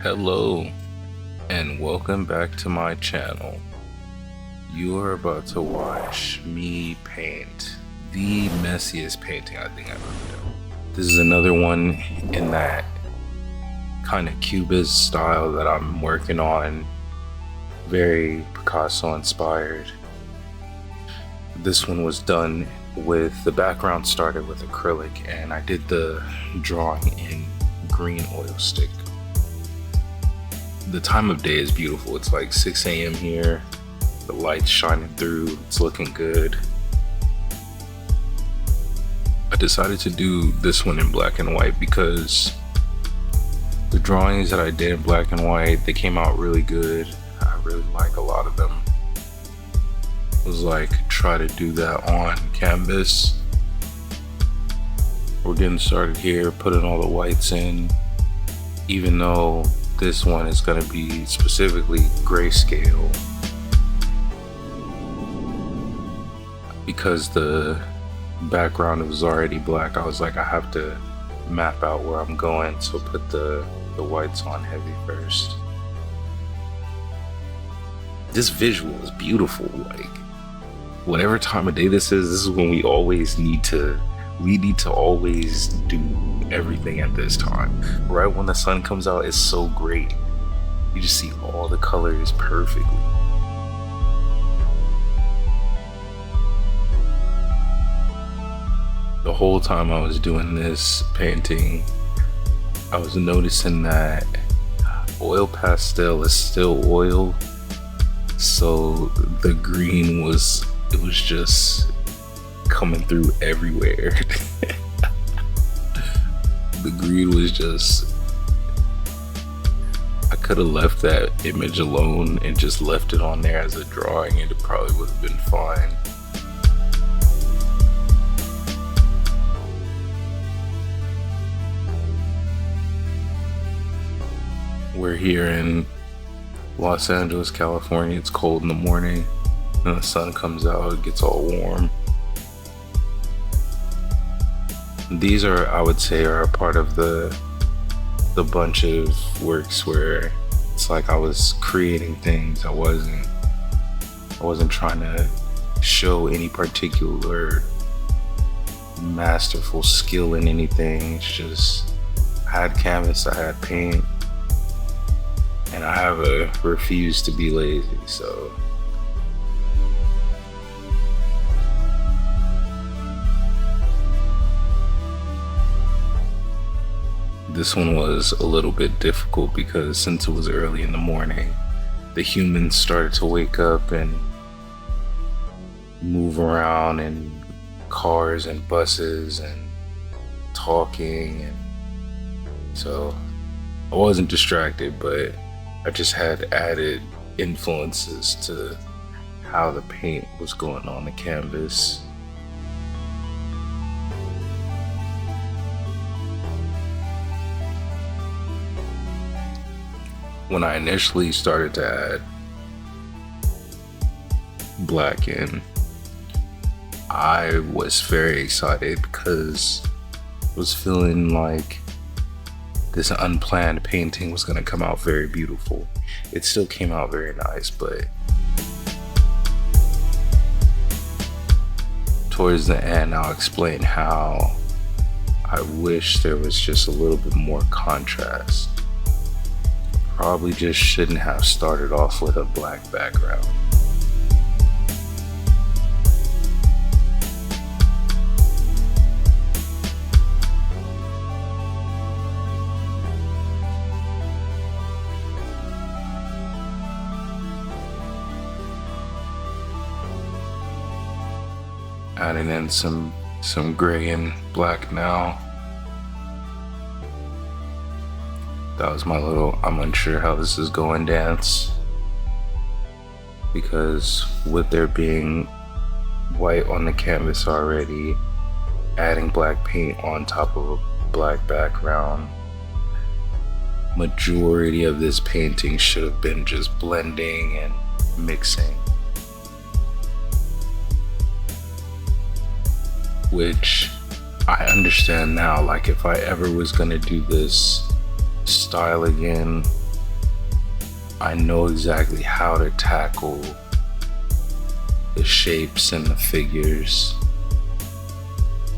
Hello and welcome back to my channel. You are about to watch me paint the messiest painting I think I've ever done. This is another one in that kind of cubist style that I'm working on, very Picasso inspired. This one was done with the background started with acrylic, and I did the drawing in green oil stick. The time of day is beautiful. It's like 6 a.m. here. The light's shining through. It's looking good. I decided to do this one in black and white because the drawings that I did in black and white, they came out really good. I really like a lot of them. It was like, try to do that on canvas. We're getting started here, putting all the whites in, even though this one is going to be specifically grayscale, because the background was already black. I was like, I have to map out where I'm going, so put the whites on heavy first. This visual is beautiful. Like, whatever time of day this is when we need to always do everything at this time. Right when the sun comes out, it's so great. You just see all the colors perfectly. The whole time I was doing this painting, I was noticing that oil pastel is still oil, so the green was just coming through everywhere. The green was just, I could have left that image alone and just left it on there as a drawing, and it probably would have been fine. We're here in Los Angeles, California. It's cold in the morning and the sun comes out, it gets all warm. These are, I would say, are a part of the bunch of works where it's like I was creating things. I wasn't trying to show any particular masterful skill in anything. It's just, I had canvas, I had paint, and I have a refuse to be lazy, so this one was a little bit difficult because since it was early in the morning, the humans started to wake up and move around in cars and buses and talking, and so I wasn't distracted, but I just had added influences to how the paint was going on the canvas. When I initially started to add black in, I was very excited because I was feeling like this unplanned painting was gonna come out very beautiful. It still came out very nice, but towards the end, I'll explain how I wish there was just a little bit more contrast. Probably just shouldn't have started off with a black background. Adding in some gray and black now. That was my little I'm unsure how this is going dance, because with there being white on the canvas already, adding black paint on top of a black background, majority of this painting should have been just blending and mixing, which I understand now. Like, if I ever was gonna do this style again, I know exactly how to tackle the shapes and the figures.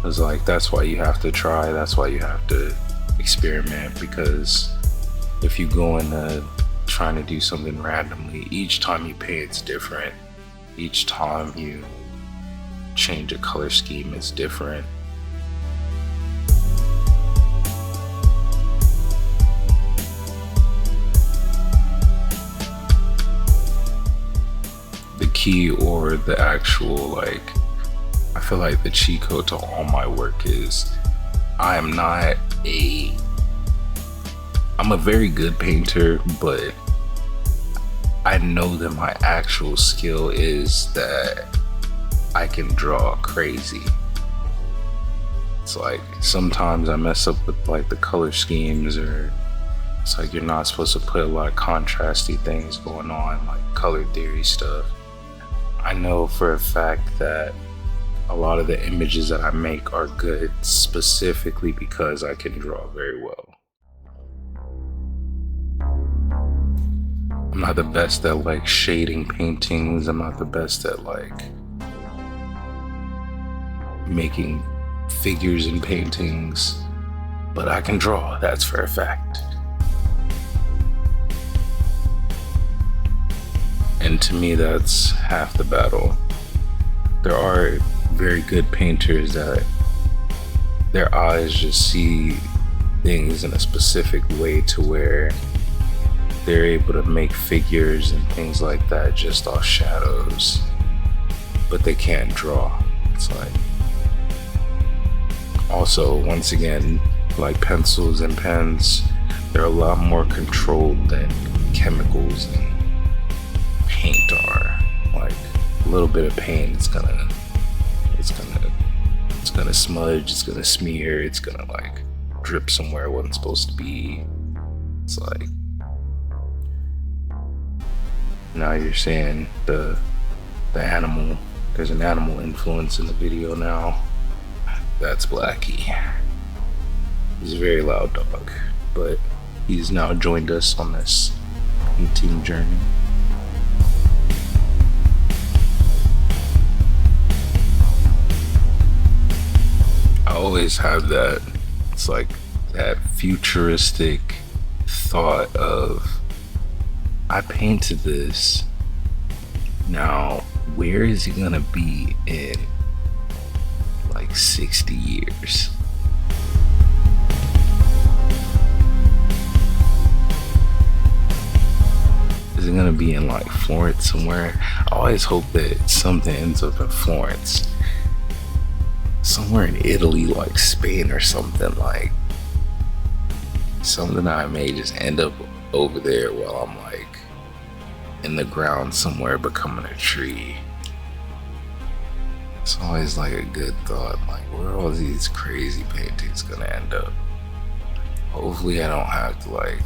It's like, that's why you have to try, that's why you have to experiment, because if you go into trying to do something randomly, each time you paint it's different. Each time you change a color scheme, it's different. The key, or the actual, like, I feel like the cheat code to all my work is I'm a very good painter, but I know that my actual skill is that I can draw crazy. It's like sometimes I mess up with like the color schemes, or it's like you're not supposed to put a lot of contrasty things going on, like color theory stuff. I know for a fact that a lot of the images that I make are good specifically because I can draw very well. I'm not the best at like shading paintings. I'm not the best at like making figures in paintings, but I can draw, that's for a fact. And to me, that's half the battle. There are very good painters that their eyes just see things in a specific way to where they're able to make figures and things like that just off shadows, but they can't draw. It's like, also, once again, like pencils and pens, they're a lot more controlled than chemicals and paint are. Like a little bit of paint, it's gonna smudge, it's gonna smear, it's gonna like drip somewhere it wasn't supposed to be. It's like, now you're saying the animal, there's an animal influence in the video now. That's Blackie. He's a very loud dog, but he's now joined us on this painting journey. I always have that, it's like that futuristic thought of, I painted this, now where is he gonna be in like 60 years? Is it gonna be in like Florence somewhere? I always hope that something ends up in Florence. Somewhere in Italy, like Spain or something, like something that I may just end up over there while I'm like in the ground somewhere becoming a tree. It's always like a good thought, like where are all these crazy paintings gonna end up? Hopefully I don't have to like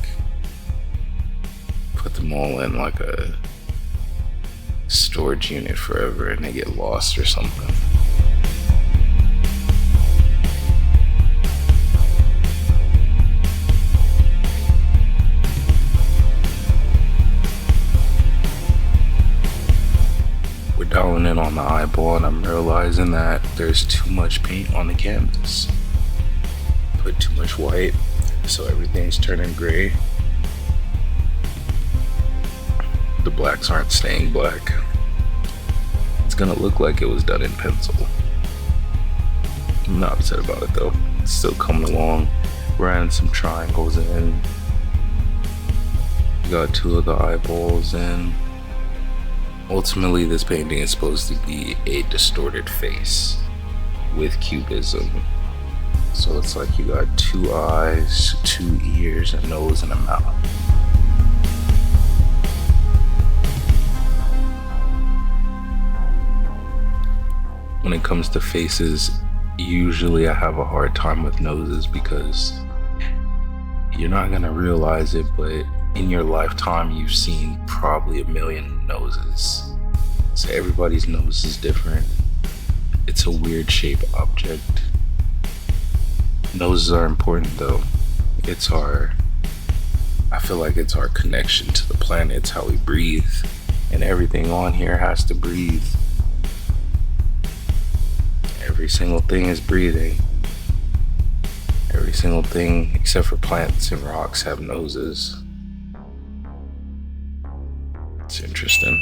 put them all in like a storage unit forever and they get lost or something. Dialing in on the eyeball, and I'm realizing that there's too much paint on the canvas. Put too much white, so everything's turning gray. The blacks aren't staying black. It's gonna look like it was done in pencil. I'm not upset about it though. It's still coming along. We're adding some triangles in. We got two of the eyeballs in. Ultimately, this painting is supposed to be a distorted face with cubism. So it's like you got two eyes, two ears, a nose, and a mouth. When it comes to faces, usually I have a hard time with noses because you're not gonna realize it, but in your lifetime, you've seen probably 1 million noses. So everybody's nose is different. It's a weird shaped object. Noses are important though. It's our I feel like it's our connection to the planet. It's how we breathe. And everything on here has to breathe. Every single thing is breathing. Every single thing except for plants and rocks have noses. It's interesting.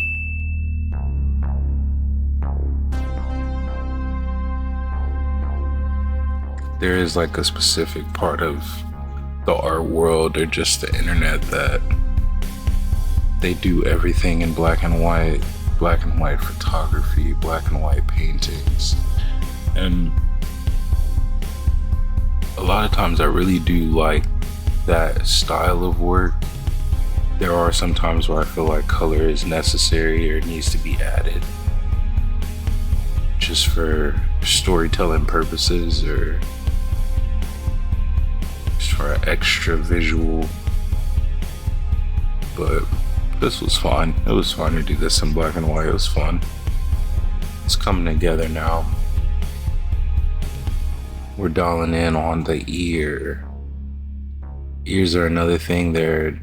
There is like a specific part of the art world or just the internet that they do everything in black and white photography, black and white paintings. And a lot of times I really do like that style of work. There are some times where I feel like color is necessary or needs to be added just for storytelling purposes or just for extra visual. But this was fun. It was fun to do this in black and white. It was fun. It's coming together now. We're dialing in on the ear. Ears are another thing. They're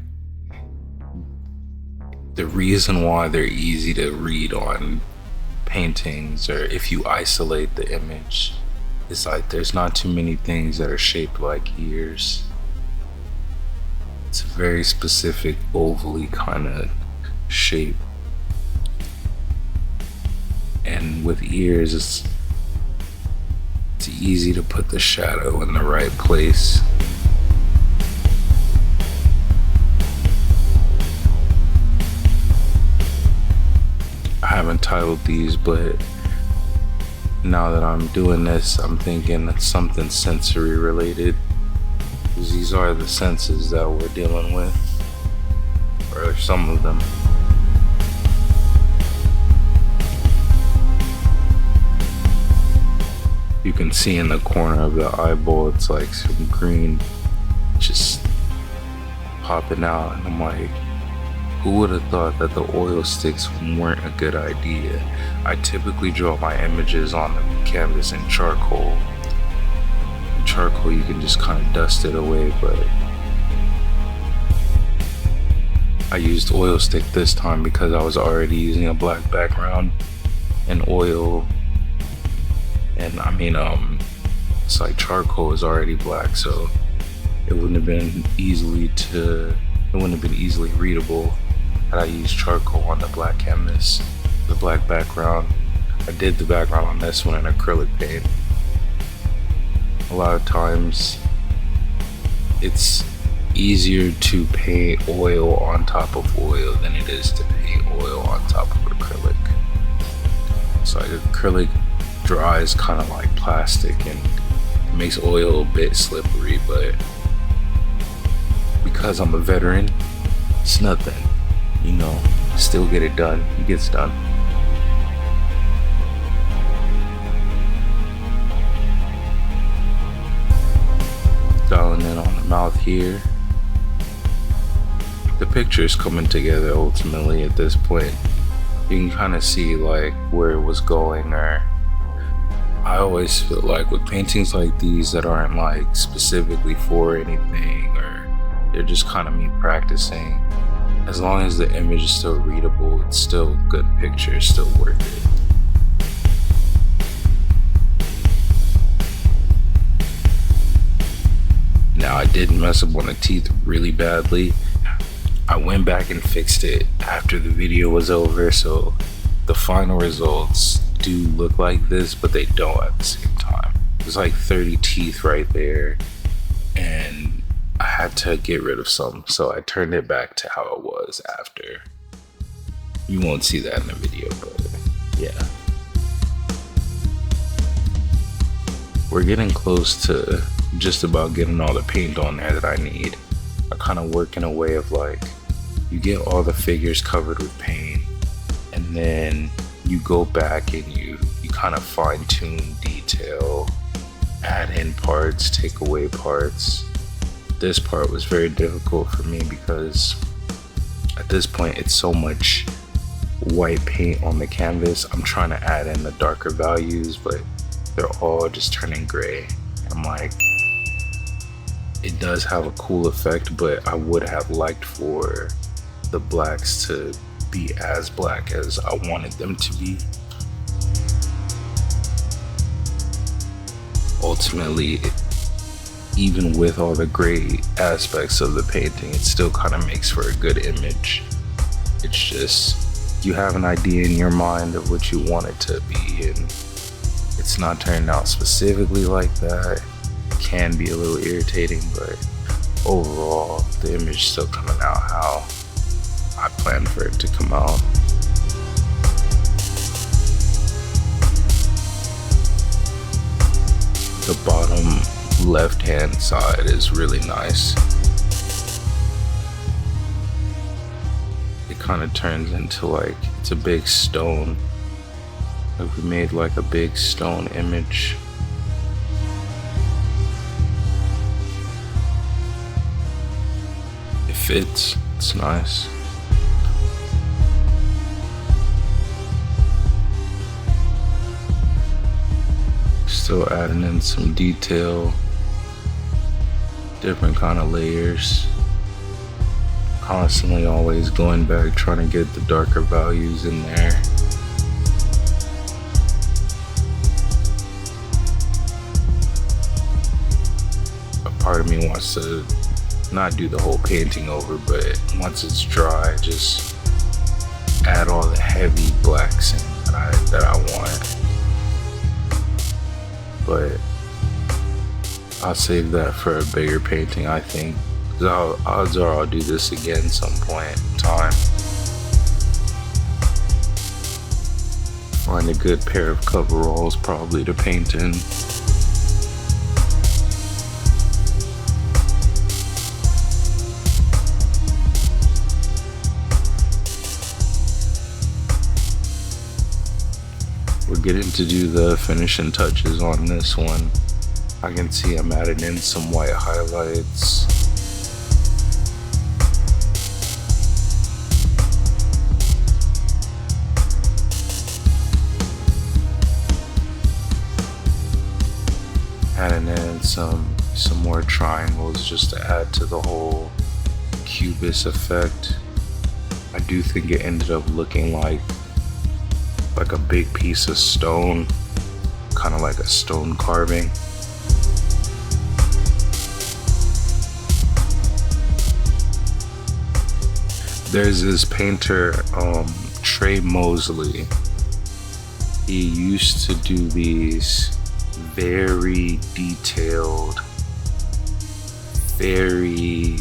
the reason why they're easy to read on paintings, or if you isolate the image, it's like there's not too many things that are shaped like ears. It's a very specific ovally kind of shape. And with ears, it's easy to put the shadow in the right place. I haven't titled these, but now that I'm doing this, I'm thinking it's something sensory related. Because these are the senses that we're dealing with, or some of them. You can see in the corner of the eyeball, it's like some green just popping out, and I'm like, who would have thought that the oil sticks weren't a good idea? I typically draw my images on the canvas in charcoal. In charcoal, you can just kind of dust it away, but I used oil stick this time because I was already using a black background and oil. And I mean, it's like charcoal is already black, so it wouldn't have been easily readable had I used charcoal on the black canvas, the black background. I did the background on this one in acrylic paint. A lot of times it's easier to paint oil on top of oil than it is to paint oil on top of acrylic. It's like acrylic dries kind of like plastic and it makes oil a bit slippery, but because I'm a veteran, it's nothing, you know, still get it done. It gets done. Dialing in on the mouth here. The picture is coming together ultimately at this point. You can kind of see like where it was going, or I always feel like with paintings like these that aren't like specifically for anything, or they're just kind of me practicing, as long as the image is still readable, it's still a good picture, it's still worth it. Now I did mess up on the teeth really badly. I went back and fixed it after the video was over, so the final results do look like this, but they don't at the same time. There's like 30 teeth right there, and I had to get rid of some, so I turned it back to how it was after. You won't see that in the video, but yeah. We're getting close to just about getting all the paint on there that I need. I kind of work in a way of like, you get all the figures covered with paint, and then you go back and you kind of fine tune detail, add in parts, take away parts. This part was very difficult for me because at this point it's so much white paint on the canvas. I'm trying to add in the darker values, but they're all just turning gray. I'm like, it does have a cool effect, but I would have liked for the blacks to be as black as I wanted them to be. Ultimately, even with all the gray aspects of the painting, it still kind of makes for a good image. It's just, you have an idea in your mind of what you want it to be, and it's not turning out specifically like that. It can be a little irritating, but overall, the image is still coming out how I planned for it to come out. The bottom left hand side is really nice. It kind of turns into like it's a big stone. Like we made like a big stone image. It fits, it's nice. Still adding in some detail, different kind of layers. Constantly always going back, trying to get the darker values in there. A part of me wants to not do the whole painting over, but once it's dry, just add all the heavy blacks in that I want. But I'll save that for a bigger painting, I think. Odds are I'll do this again some point in time. Find a good pair of coveralls probably to paint in. We're getting to do the finishing touches on this one. I can see I'm adding in some white highlights. Adding in some more triangles just to add to the whole cubist effect. I do think it ended up looking like a big piece of stone, kind of like a stone carving. There's this painter, Trey Mosley. He used to do these very detailed, very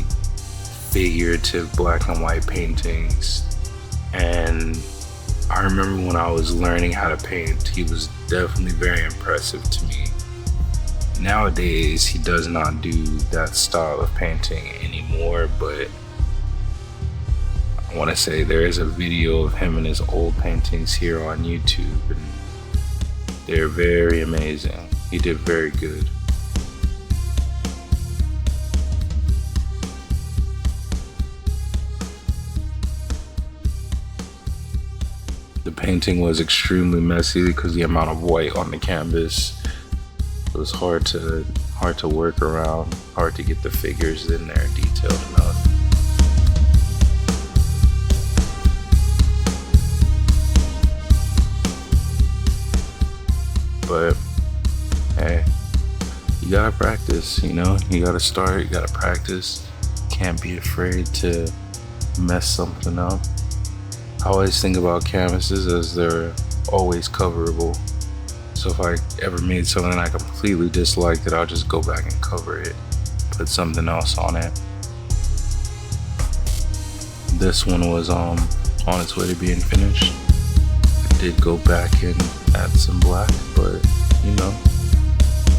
figurative black and white paintings, and I remember when I was learning how to paint, he was definitely very impressive to me. Nowadays, he does not do that style of painting anymore, but I want to say there is a video of him and his old paintings here on YouTube, and they're very amazing. He did very good. The painting was extremely messy because the amount of white on the canvas. It was hard to work around, hard to get the figures in there detailed enough. But hey, you gotta practice, you know? You gotta start, you gotta practice. Can't be afraid to mess something up. I always think about canvases as they're always coverable. So if I ever made something I completely disliked it, I'll just go back and cover it, put something else on it. This one was on its way to being finished. I did go back and add some black, but you know,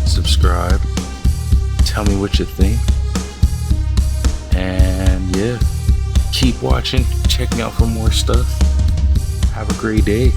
subscribe, tell me what you think, and yeah, keep watching, check me out for more stuff. Have a great day.